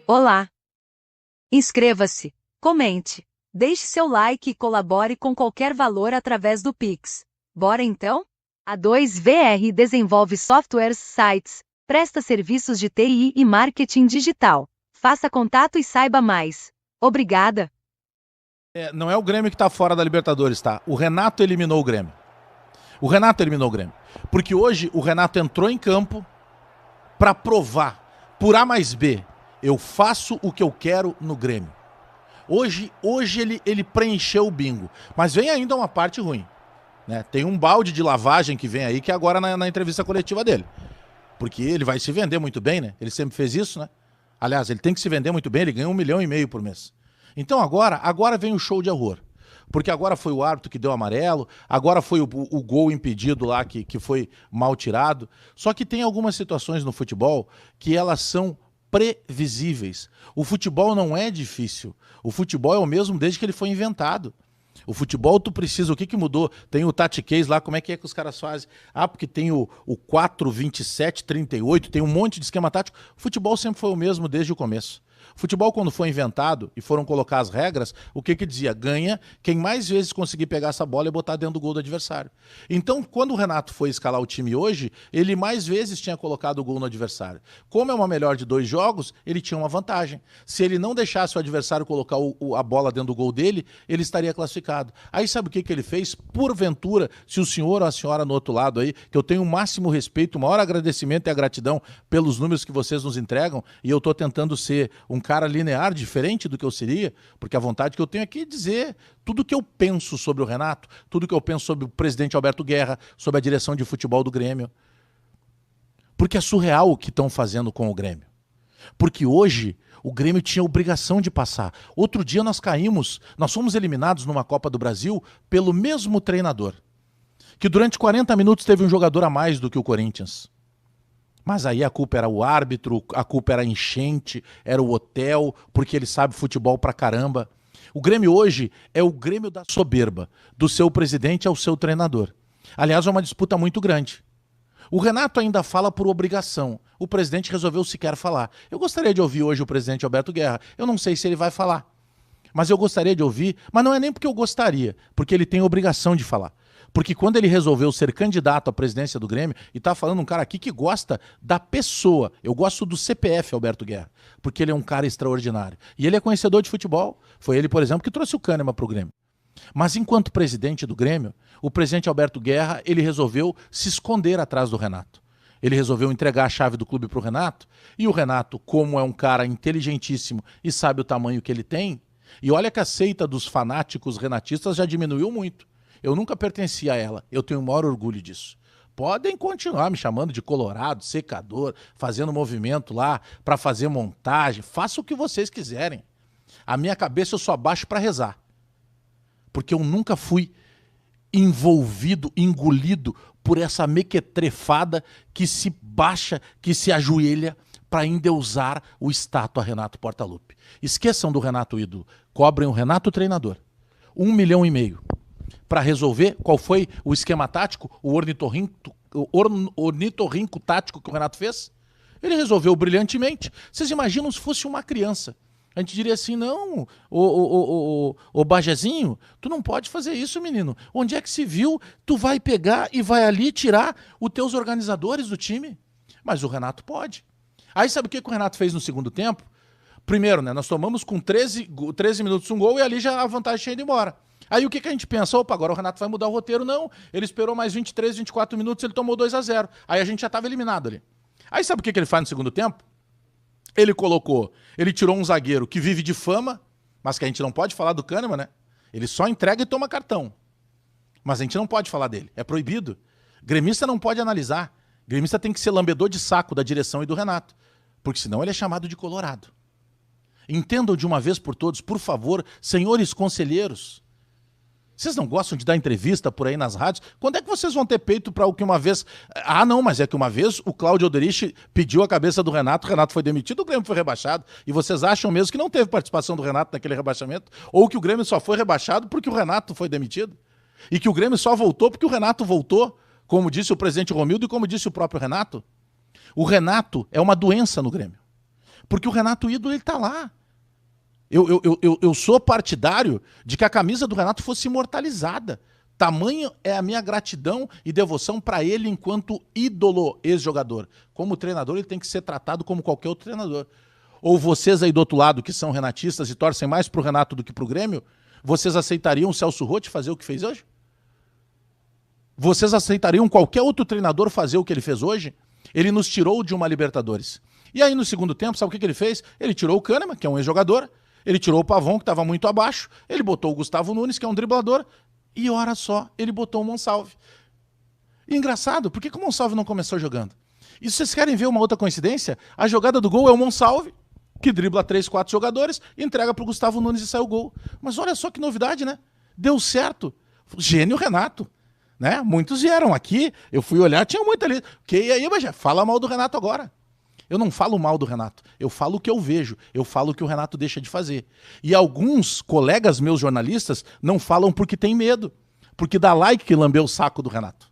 Olá! Inscreva-se, comente, deixe seu like e colabore com qualquer valor através do Pix. Bora então? A 2VR desenvolve softwares, sites, presta serviços de TI e marketing digital. Faça contato e saiba mais. Obrigada! Não é o Grêmio que está fora da Libertadores, tá? O Renato eliminou o Grêmio. O Renato eliminou o Grêmio. Porque hoje o Renato entrou em campo para provar, por A mais B, eu faço o que eu quero no Grêmio. Hoje ele preencheu o bingo. Mas vem ainda uma parte ruim, né? Tem um balde de lavagem que vem aí, que é agora na entrevista coletiva dele. Porque ele vai se vender muito bem, né? Ele sempre fez isso, né? Aliás, ele tem que se vender muito bem, ele ganha 1,5 milhão por mês. Então agora vem o show de horror. Porque agora foi o árbitro que deu amarelo, agora foi o gol impedido lá que foi mal tirado. Só que tem algumas situações no futebol que elas são previsíveis. O futebol não é difícil. O futebol é o mesmo desde que ele foi inventado. O futebol tu precisa, o que mudou? Tem o tactiquez lá, como é que os caras fazem? Ah, porque tem o 4, 27, 38, tem um monte de esquema tático. O futebol sempre foi o mesmo desde o começo. Futebol, quando foi inventado e foram colocar as regras, o que dizia? Ganha quem mais vezes conseguir pegar essa bola e botar dentro do gol do adversário. Então, quando o Renato foi escalar o time hoje, ele mais vezes tinha colocado o gol no adversário. Como é uma melhor de 2 jogos, ele tinha uma vantagem. Se ele não deixasse o adversário colocar a bola dentro do gol dele, ele estaria classificado. Aí sabe o que ele fez? Porventura, se o senhor ou a senhora no outro lado aí, que eu tenho o máximo respeito, o maior agradecimento e a gratidão pelos números que vocês nos entregam, e eu estou tentando ser um cara linear, diferente do que eu seria, porque a vontade que eu tenho aqui é dizer tudo que eu penso sobre o Renato, tudo que eu penso sobre o presidente Alberto Guerra, sobre a direção de futebol do Grêmio. Porque é surreal o que estão fazendo com o Grêmio. Porque hoje o Grêmio tinha obrigação de passar. Outro dia nós fomos eliminados numa Copa do Brasil pelo mesmo treinador, que durante 40 minutos teve um jogador a mais do que o Corinthians. Mas aí a culpa era o árbitro, a culpa era a enchente, era o hotel, porque ele sabe futebol pra caramba. O Grêmio hoje é o Grêmio da soberba, do seu presidente ao seu treinador. Aliás, é uma disputa muito grande. O Renato ainda fala por obrigação. O presidente resolveu sequer falar. Eu gostaria de ouvir hoje o presidente Alberto Guerra. Eu não sei se ele vai falar. Mas eu gostaria de ouvir, mas não é nem porque eu gostaria, porque ele tem obrigação de falar. Porque quando ele resolveu ser candidato à presidência do Grêmio, e tá falando um cara aqui que gosta da pessoa, eu gosto do CPF Alberto Guerra, porque ele é um cara extraordinário. E ele é conhecedor de futebol. Foi ele, por exemplo, que trouxe o Kahneman pro Grêmio. Mas enquanto presidente do Grêmio, o presidente Alberto Guerra, ele resolveu se esconder atrás do Renato. Ele resolveu entregar a chave do clube pro Renato, e o Renato, como é um cara inteligentíssimo e sabe o tamanho que ele tem, e olha que a seita dos fanáticos renatistas já diminuiu muito. Eu nunca pertenci a ela, eu tenho o maior orgulho disso. Podem continuar me chamando de colorado, secador, fazendo movimento lá para fazer montagem, faça o que vocês quiserem. A minha cabeça eu só baixo para rezar. Porque eu nunca fui envolvido, engolido por essa mequetrefada que se baixa, que se ajoelha para endeusar o estátua Renato Portaluppi. Esqueçam do Renato ídolo, cobrem o Renato treinador. 1,5 milhão. Para resolver qual foi o esquema tático, o ornitorrinco tático que o Renato fez. Ele resolveu brilhantemente. Vocês imaginam se fosse uma criança? A gente diria assim, não, ô Bajezinho, tu não pode fazer isso, menino. Onde é que se viu? Tu vai pegar e vai ali tirar os teus organizadores do time. Mas o Renato pode. Aí sabe o que o Renato fez no segundo tempo? Primeiro, né, nós tomamos com 13 minutos um gol e ali já a vantagem tinha ido embora. Aí o que a gente pensa? Opa, agora o Renato vai mudar o roteiro. Não, ele esperou mais 23, 24 minutos, ele tomou 2-0. Aí a gente já estava eliminado ali. Aí sabe o que ele faz no segundo tempo? Ele tirou um zagueiro que vive de fama, mas que a gente não pode falar do Kahneman, né? Ele só entrega e toma cartão. Mas a gente não pode falar dele, é proibido. Gremista não pode analisar. Gremista tem que ser lambedor de saco da direção e do Renato, porque senão ele é chamado de colorado. Entendam de uma vez por todos, por favor, senhores conselheiros. Vocês não gostam de dar entrevista por aí nas rádios? Quando é que vocês vão ter peito para o que uma vez... Ah, não, mas é que uma vez o Cláudio Alderich pediu a cabeça do Renato, o Renato foi demitido, o Grêmio foi rebaixado. E vocês acham mesmo que não teve participação do Renato naquele rebaixamento? Ou que o Grêmio só foi rebaixado porque o Renato foi demitido? E que o Grêmio só voltou porque o Renato voltou, como disse o presidente Romildo e como disse o próprio Renato? O Renato é uma doença no Grêmio. Porque o Renato ídolo, ele tá lá. Eu sou partidário de que a camisa do Renato fosse imortalizada. Tamanho é a minha gratidão e devoção para ele enquanto ídolo ex-jogador. Como treinador, ele tem que ser tratado como qualquer outro treinador. Ou vocês aí do outro lado, que são renatistas e torcem mais pro Renato do que pro Grêmio, vocês aceitariam o Celso Roth fazer o que fez hoje? Vocês aceitariam qualquer outro treinador fazer o que ele fez hoje? Ele nos tirou de uma Libertadores. E aí no segundo tempo, sabe o que ele fez? Ele tirou o Kahneman, que é um ex-jogador, ele tirou o Pavon, que estava muito abaixo, ele botou o Gustavo Nunes, que é um driblador, e ora só, ele botou o Monsalve. E engraçado, por que o Monsalve não começou jogando? E se vocês querem ver uma outra coincidência, a jogada do gol é o Monsalve, que dribla 3, 4 jogadores, entrega pro Gustavo Nunes e sai o gol. Mas olha só que novidade, né? Deu certo. Gênio Renato. Né? Muitos vieram aqui, eu fui olhar, tinha muito ali. Que aí, mas fala mal do Renato agora. Eu não falo mal do Renato, eu falo o que eu vejo, eu falo o que o Renato deixa de fazer. E alguns colegas meus jornalistas não falam porque tem medo, porque dá like que lambeu o saco do Renato.